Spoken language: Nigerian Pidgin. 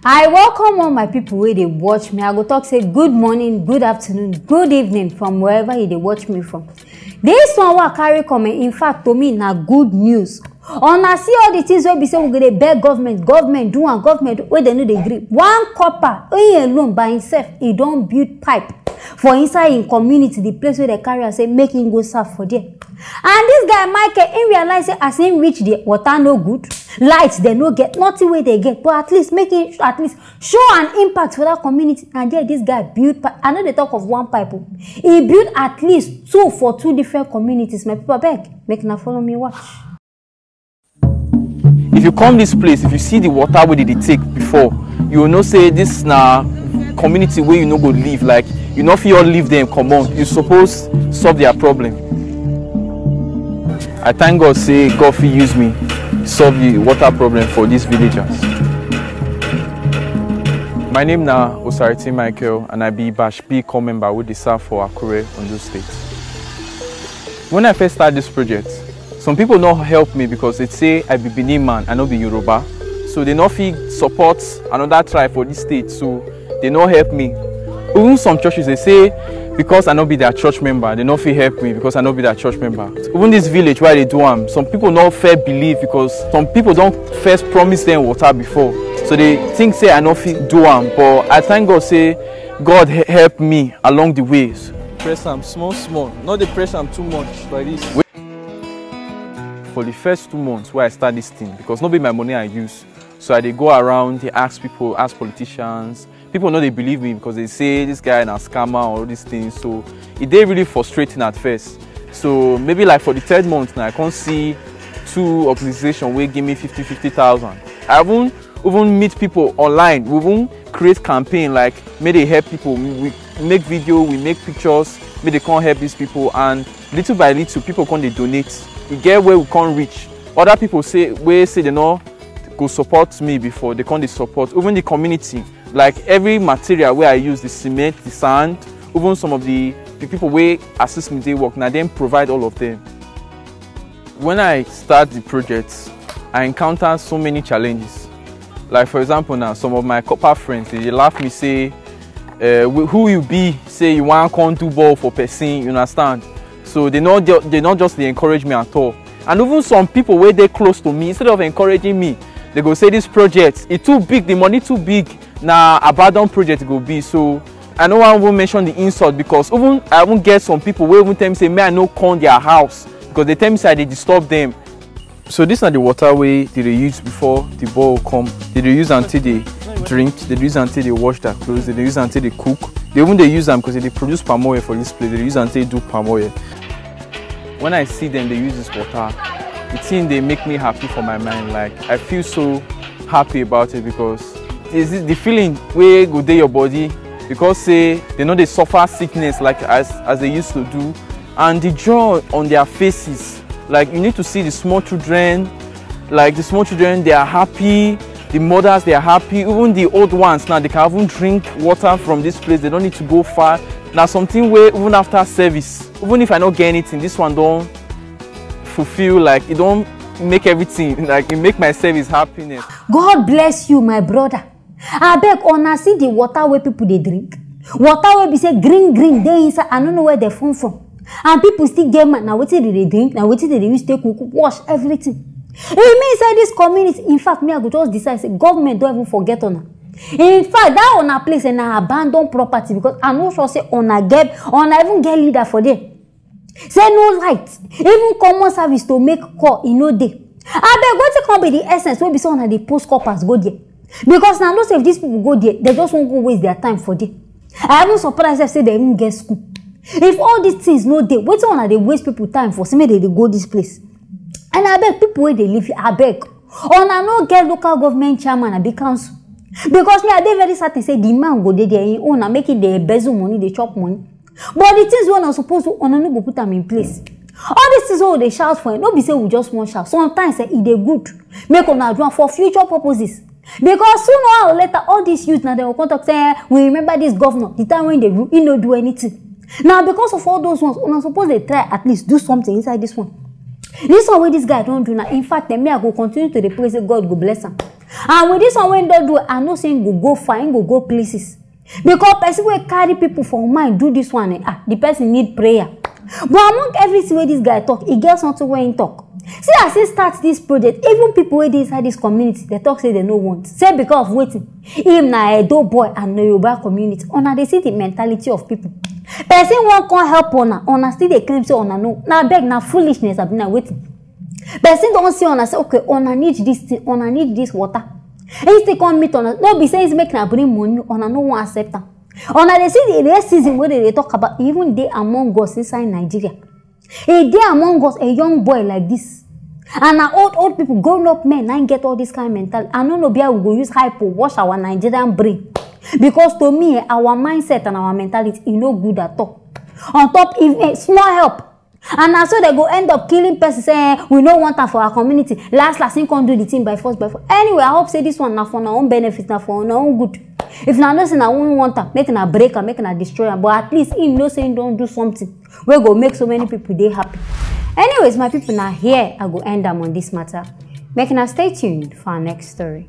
I welcome all my people where they watch me. I go talk say good morning, good afternoon, good evening from wherever they watch me from. This one will carry comment. In fact, to me, na good news. I see all the things where we say we go beg government do and government where they know they agree. One copper, he alone by himself, he don't build pipe for inside in community, the place where the carrier say make him go serve for there. And this guy Michael, he realize as him reach the water no good, lights they no get, nothing where they get, but at least making at least show an impact for that community. And there this guy built pipe. I know they talk of one pipe. He built at least two for two different communities. My people beg, make now follow me watch. If you come this place, if you see the water where they take before, you will know say this na community where you no go live, like you know if you all leave them come on, you suppose solve their problem. I thank God say God will use me solve the water problem for these villagers. My name na Osaretin Michael and I be Bash B Corps member with the serve for Aproko, Ondo State. When I first started this project, some people not help me because they say I be Benin man, I not be Yoruba. So they not feel support another tribe for this state, so they not help me. Even some churches they say because I not be their church member, they not feel help me because I not be their church member. Even this village where they do some people not fair believe because some people don't first promise them water before. So they think say I not feel do but I thank God say God help me along the ways. Press them small, not the press them too much like this. For the first 2 months where I start this thing, because not be my money I use, so I they go around, they ask people, ask politicians. People know they believe me because they say this guy is a scammer or all these things. So it they really frustrating at first. So maybe like for the 3rd month now, I can't see 2 organizations where give me 50,000. I won't even meet people online. We won't create campaign like may they help people. We make video, we make pictures, may they can't help these people, and little by little people can't they donate. We get where we can't reach. Other people say they know go support me before they can't support. Even the community, like every material where I use, the cement, the sand, even some of the people where assist me they work, now then provide all of them. When I start the project, I encounter so many challenges. Like for example now, some of my copper friends, they laugh me say, who you be, say you want to do ball for person, you understand? So they not just encourage me at all. And even some people where they close to me, instead of encouraging me, they go say this project it's too big, the money too big. Now abandoned project go be. So I know I won't mention the insult because even I won't get some people where even tell me say may I no come their house because they tell me say they disturb them. So this is the water way they use before the bowl come. They use until they drink, they use until they wash their clothes, they use until they cook. They use them because they produce palm oil for this place. They use until they do palm oil. When I see them, they use this water. The thing they make me happy for my mind. Like I feel so happy about it because it's the feeling where go day your body because say they know they suffer sickness like as they used to do, and the joy on their faces. Like you need to see the small children. Like the small children, they are happy. The mothers, they are happy. Even the old ones now, they can even drink water from this place. They don't need to go far. Now something where even after service, even if I don't get anything, this one don't fulfill, like it don't make everything, like it make my service happiness. God bless you, my brother. I beg on see the water where people they drink. Water where we say green, they inside. I don't know where they from. And people still get mad. Now what did they drink? Now what did they use to cook, wash everything? It means inside this community. In fact, me I go just decide say government don't even forget on her. In fact, that on a place and abandoned property because I know sure say on even get leader for them. Say no light, even common service to make call in no day. I beg go to come be the essence where be someone the post corpers go there. Because now know say if these people go there, they just won't go waste their time for there. I even surprised say they even get school. If all these things no day, wait on they waste people time for say they go this place. And I beg people where they live, I beg. On I no get local government chairman and big council. Because me, I dey very certain say the man go there in own and make it the embezzle money, they chop money. But the things we are supposed to no go put them in place. All these things what they shout for, no be say we just want shout. Sometimes say it dey good. Make on do for future purposes. Because sooner or later, all these youth now they will contact say, we remember this governor, the time when he no do anything. Now because of all those ones, we are supposed to try at least do something inside this one. This one where this guy don't do now. In fact, me I go continue to pray say God go bless him. And with this one wey don do, I know say him go far, him go places. Because person wey carry people for mind do this one, the person need prayer. But among everything wey this guy talk, he get something wey him talk. See, as he start this project, even people wey dey inside this community, they talk say they no want. Say because of wetin? Him na Edo boy and Yoruba community. Una dey see the mentality of people. Person wan come help una still dey claim say una no. Na beg, na foolishness abi na wetin? Person don see una say, okay, una need this thing, una need this water. He still come meet una. No be say he's make na bring money, una no wan accept am. Una dey see the racism wey they talk about, even dey among us inside Nigeria. A day among us, a young boy like this. And now old people, grown up men, now get all this kind of mentality. I don't know where we go use hypo, wash our Nigerian brain. Because to me, our mindset and our mentality is no good at all. On top, if small help. And now so they go end up killing person, saying we don't want that for our community. Last him can't do the thing by force. Anyway, I hope say this one now for our own benefit, now for our own good. If na no say na won't want am, make na break am, make na destroy am, but at least him no say him don't do something wey go make so many people dey happy. Anyways, my people, now here I go end am on this matter. Make na stay tuned for our next story.